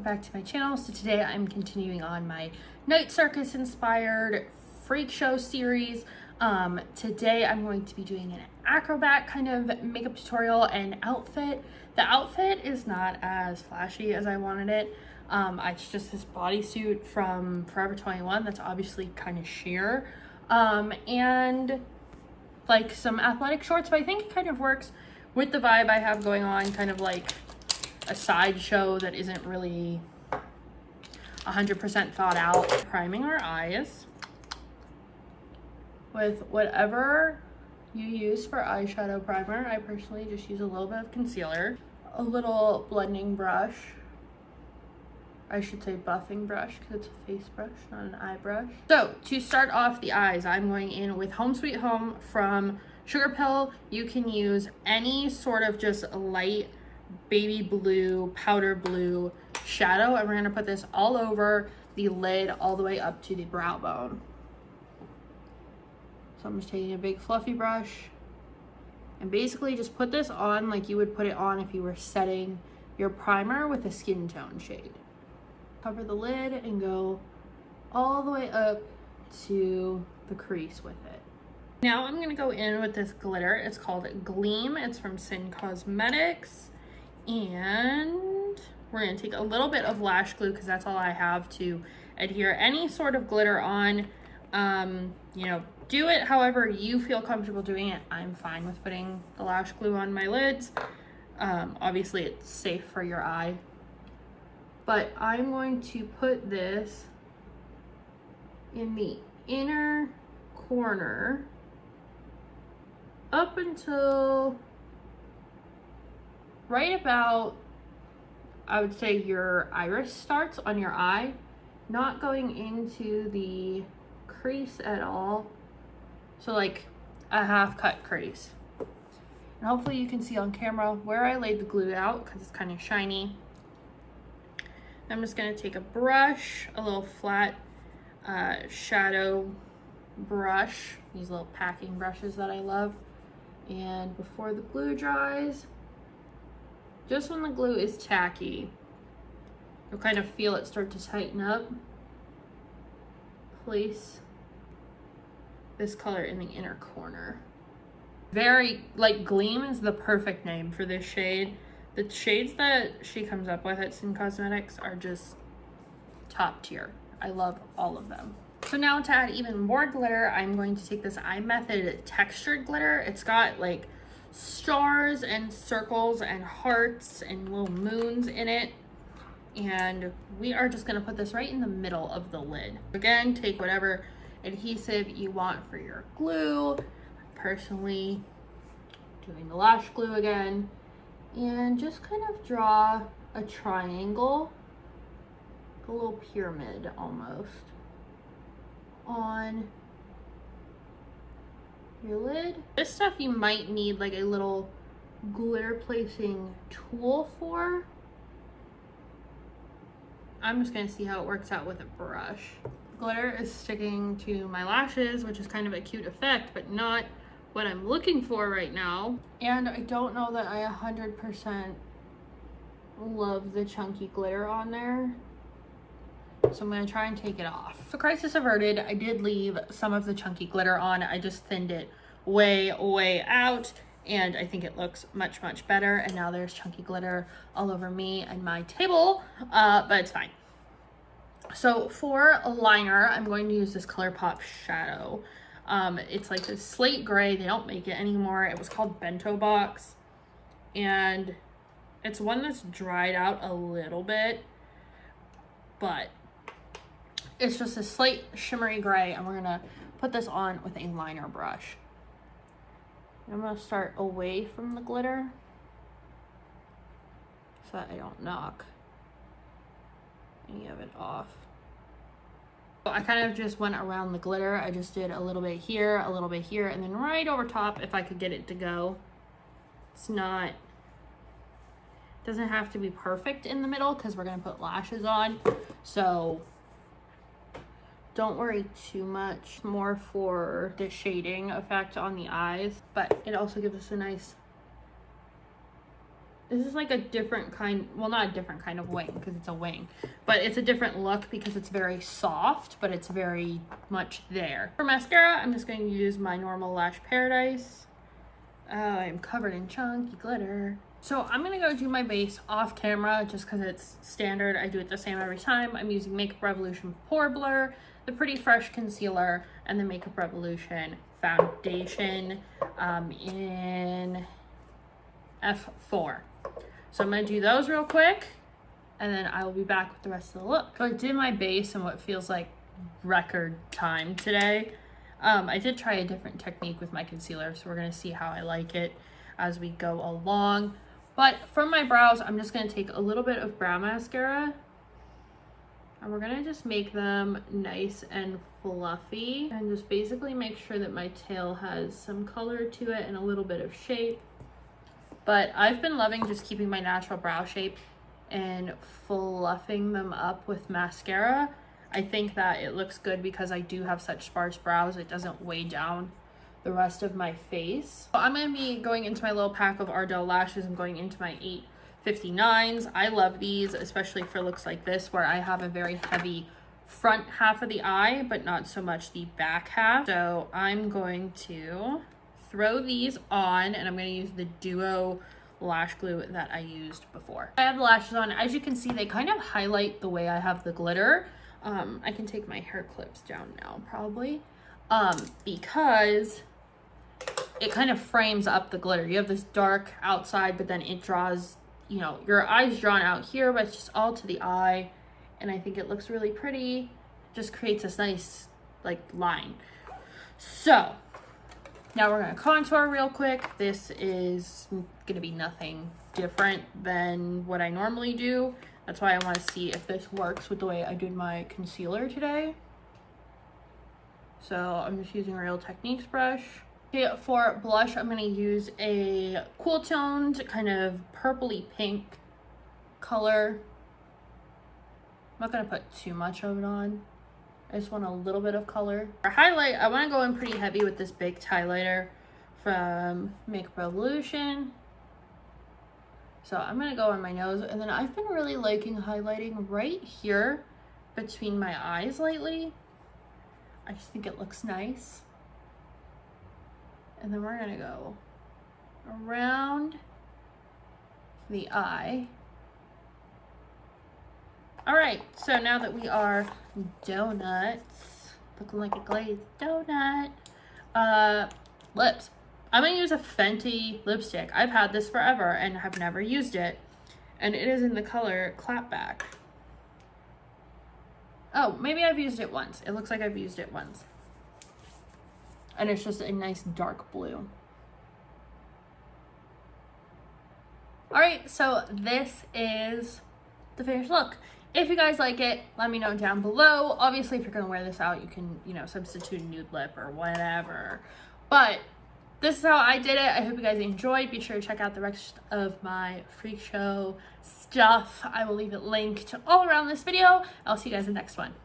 back to my channel. So today I'm continuing on my Night Circus inspired freak show series. Today I'm going to be doing an Acrobat kind of makeup tutorial and outfit. The outfit is not as flashy as I wanted it. It's just this bodysuit from Forever 21 that's obviously kind of sheer, and like some athletic shorts, but I think it kind of works with the vibe I have going on, kind of like a sideshow that isn't really 100% thought out. Priming our eyes with whatever you use for eyeshadow primer. I personally just use a little bit of concealer, a little blending brush, I should say buffing brush because it's a face brush, not an eye brush. So to start off the eyes, I'm going in with Home Sweet Home from Sugar Pill. You can use any sort of just light baby blue, powder blue shadow, and we're going to put this all over the lid all the way up to the brow bone. So I'm just taking a big fluffy brush and basically just put this on like you would put it on if you were setting your primer with a skin tone shade. Cover the lid and go all the way up to the crease with it. Now I'm going to go in with this glitter. It's called Gleam. It's from Sin Cosmetics. And we're going to take a little bit of lash glue because that's all I have to adhere any sort of glitter on. You know, do it however you feel comfortable doing it. I'm fine with putting the lash glue on my lids. Obviously it's safe for your eye. But I'm going to put this in the inner corner up until right about, I would say, your iris starts on your eye, not going into the crease at all. So like a half cut crease. And hopefully you can see on camera where I laid the glue out because it's kind of shiny. I'm just going to take a brush, a little flat shadow brush, these little packing brushes that I love, and before the glue dries, just when the glue is tacky, you'll kind of feel it start to tighten up. Place this color in the inner corner. Very, like, Gleam is the perfect name for this shade. The shades that she comes up with at Sin Cosmetics are just top tier. I love all of them. So now to add even more glitter, I'm going to take this Eye Method textured glitter. It's got like stars and circles and hearts and little moons in it. And we are just gonna put this right in the middle of the lid. Again, take whatever adhesive you want for your glue. I'm personally doing the lash glue again. And just kind of draw a triangle, a little pyramid almost, on your lid. This stuff you might need like a little glitter placing tool for. I'm just gonna see how it works out with a brush. Glitter is sticking to my lashes, which is kind of a cute effect, but not what I'm looking for right now. And I don't know that I 100% love the chunky glitter on there, so I'm gonna try and take it off. So crisis averted, I did leave some of the chunky glitter on. I just thinned it way out, and I think it looks much better. And now there's chunky glitter all over me and my table, but it's fine. So for a liner, I'm going to use this ColourPop shadow. It's like this slate gray. They don't make it anymore. It was called Bento Box, and it's one that's dried out a little bit, but it's just a slate shimmery gray, and we're gonna put this on with a liner brush. And I'm gonna start away from the glitter so that I don't knock any of it off. I kind of just went around the glitter. I just did a little bit here, a little bit here, and then right over top if I could get it to go. It's not, doesn't have to be perfect in the middle because we're going to put lashes on. So don't worry too much. More for the shading effect on the eyes, but it also gives us a nice This is like a different kind, well, not a different kind of wing because it's a wing, but it's a different look because it's very soft, but it's very much there. For mascara, I'm just going to use my normal Lash Paradise. I'm covered in chunky glitter. So I'm going to go do my base off camera just because it's standard. I do it the same every time. I'm using Makeup Revolution Pore Blur, the Pretty Fresh Concealer, and the Makeup Revolution Foundation in F4. So I'm going to do those real quick, and then I will be back with the rest of the look. So I did my base in what feels like record time today. I did try a different technique with my concealer, so we're going to see how I like it as we go along. But for my brows, I'm just going to take a little bit of brow mascara, and we're going to just make them nice and fluffy, and just basically make sure that my tail has some color to it and a little bit of shape. But I've been loving just keeping my natural brow shape and fluffing them up with mascara. I think that it looks good because I do have such sparse brows. It doesn't weigh down the rest of my face. So I'm going to be going into my little pack of Ardell lashes. I'm going into my 859s. I love these, especially for looks like this where I have a very heavy front half of the eye, but not so much the back half. So I'm going to throw these on, and I'm going to use the Duo lash glue that I used before. I have the lashes on. As you can see, they kind of highlight the way I have the glitter. I can take my hair clips down now probably because it kind of frames up the glitter. You have this dark outside, but then it draws, you know, your eye's drawn out here, but it's just all to the eye, and I think it looks really pretty. Just creates this nice like line. So now we're going to contour real quick. This is going to be nothing different than what I normally do. That's why I want to see if this works with the way I did my concealer today. So I'm just using a Real Techniques brush. Okay, for blush, I'm going to use a cool toned kind of purpley pink color. I'm not going to put too much of it on. I just want a little bit of color. For highlight, I want to go in pretty heavy with this baked highlighter from Makeup Revolution. So I'm going to go on my nose, and then I've been really liking highlighting right here between my eyes lately. I just think it looks nice. And then we're going to go around the eye. All right, so now that we are donuts, looking like a glazed donut, lips. I'm gonna use a Fenty lipstick. I've had this forever and have never used it, and it is in the color Clapback. Oh, maybe I've used it once. It looks like I've used it once. And it's just a nice dark blue. All right, so this is the finished look. If you guys like it, let me know down below. Obviously, if you're gonna wear this out, you can, you know, substitute a nude lip or whatever. But this is how I did it. I hope you guys enjoyed. Be sure to check out the rest of my freak show stuff. I will leave it linked all around this video. I'll see you guys in the next one.